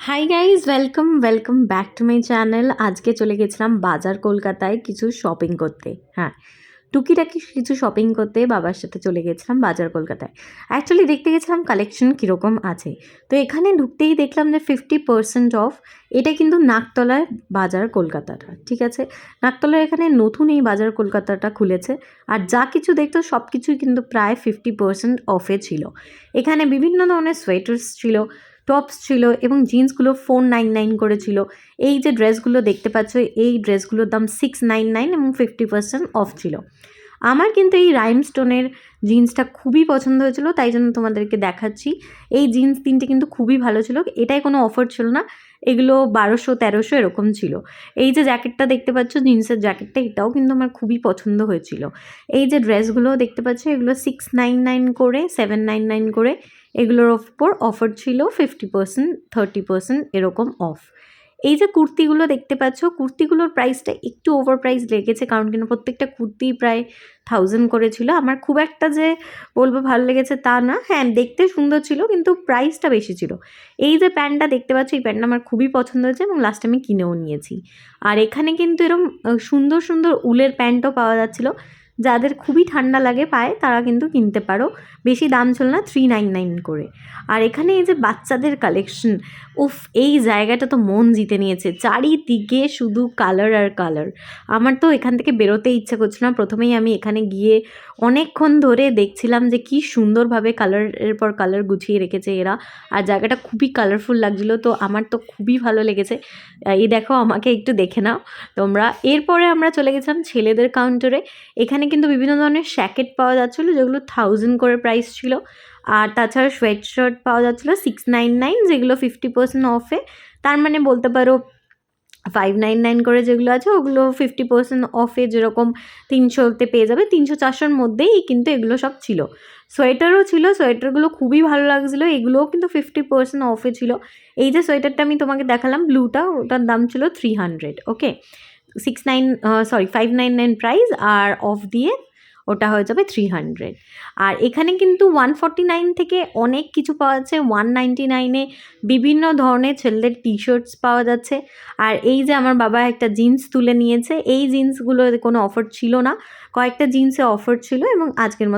Hi guys, welcome back to my channel. আজকে চলে গেছিলাম বাজার কলকাতায় কিছু শপিং করতে। হ্যাঁ, টুকিটাকি কিছু শপিং করতে বাবার সাথে চলে গেছিলাম বাজার কলকাতায়। অ্যাকচুয়ালি দেখতে গেছিলাম কালেকশন কীরকম আছে। তো এখানে ঢুকতেই দেখলাম যে 50% অফ। এটা কিন্তু নাকতলায় বাজার কলকাতাটা, ঠিক আছে? নাকতলার এখানে নতুন এই বাজার কলকাতাটা খুলেছে। আর যা কিছু দেখতো সব কিছুই কিন্তু প্রায় 50% অফে ছিল। এখানে বিভিন্ন ধরনের সোয়েটার্স ছিল, টপস ছিল এবং জিন্সগুলো 499 করে ছিল। এই যে ড্রেসগুলো দেখতে পাচ্ছ, এই ড্রেসগুলোর দাম 699 এবং 50% অফ ছিল। আমার কিন্তু এই রাইমস্টোনের জিন্সটা খুবই পছন্দ হয়েছিল, তাই জন্য তোমাদেরকে দেখাচ্ছি। এই জিন্স তিনটে কিন্তু খুবই ভালো ছিল, এটাই কোনো অফার ছিল না, এগুলো 1200-1300 এরকম ছিল। এই যে জ্যাকেটটা দেখতে পাচ্ছ, জিন্সের জ্যাকেটটা, এটাও কিন্তু আমার খুবই পছন্দ হয়েছিল। এই যে ড্রেসগুলো দেখতে পাচ্ছ, এগুলো 699 করে, 799 করে, এগুলোর ওপর অফার ছিল 50%, 30% এরকম অফ। এই যে কুর্তিগুলো দেখতে পাচ্ছ, কুর্তিগুলোর প্রাইসটা একটু ওভার প্রাইস লেগেছে, কারণ কিন্তু প্রত্যেকটা কুর্তি প্রায় 1000 করে ছিল। আমার খুব একটা যে বলবো ভালো লেগেছে তা না, হ্যাঁ দেখতে সুন্দর ছিল কিন্তু প্রাইসটা বেশি ছিল। এই যে প্যান্টটা দেখতে পাচ্ছ, এই প্যান্টটা আমার খুবই পছন্দ হয়েছে এবং লাস্ট আমি কিনেও নিয়েছি। আর এখানে কিন্তু এরকম সুন্দর সুন্দর উলের প্যান্টও পাওয়া যাচ্ছিলো। যাদের খুবই ঠান্ডা লাগে পায়ে তারা কিন্তু কিনতে পারো। বেশি দাম ছিল না, 399 করে। আর এখানে এই যে বাচ্চাদের কালেকশন, উফ, এই জায়গাটা তো মন জিতে নিয়েছে। চারিদিকে শুধু কালার আর কালার। আমার তো এখান থেকে বেরোতে ইচ্ছে করছিল না। প্রথমেই আমি এখানে গিয়ে অনেকক্ষণ ধরে দেখছিলাম যে কি সুন্দরভাবে কালারের পর কালার গুছিয়ে রেখেছে এরা। আর জায়গাটা খুবই কালারফুল লাগছিলো, তো আমার তো খুবই ভালো লেগেছে। এই দেখো, আমাকে একটু দেখে নাও তোমরা। এরপরে আমরা চলে গেছিলাম ছেলেদের কাউন্টারে। এখানে কিন্তু বিভিন্ন ধরনের শ্যাকেট পাওয়া যাচ্ছিলো, যেগুলো 1000 করে প্রাইস ছিল। আর তাছাড়া সোয়েট শার্ট পাওয়া যাচ্ছিলো 699, যেগুলো 50% অফে। তার মানে বলতে পারো 599 করে যেগুলো আছে ওগুলো 50% অফে, যেরকম 300-তে পেয়ে যাবে, 300-400-র মধ্যেই কিন্তু এগুলো সব ছিল। সোয়েটারও ছিল, সোয়েটারগুলো খুবই ভালো লাগছিলো, এগুলোও কিন্তু 50% অফে ছিল। এই যে সোয়েটারটা আমি তোমাকে দেখালাম ব্লুটা, ওটার দাম ছিল 300, ওকে। 599 প্রাইস, আর অফ দিয়ে ওটা হয়ে যাবে 300। আর এখানে কিন্তু 149 থেকে অনেক কিছু পাওয়া যাচ্ছে। 199-এ বিভিন্ন ধরনের ছেলেদের টি শার্টস পাওয়া যাচ্ছে। আর এই যে আমার বাবা একটা জিন্স তুলে নিয়েছে, এই জিন্সগুলোর কোনো অফার ছিল না, কয়েকটা জিন্সে অফার ছিল এবং আজকের মতো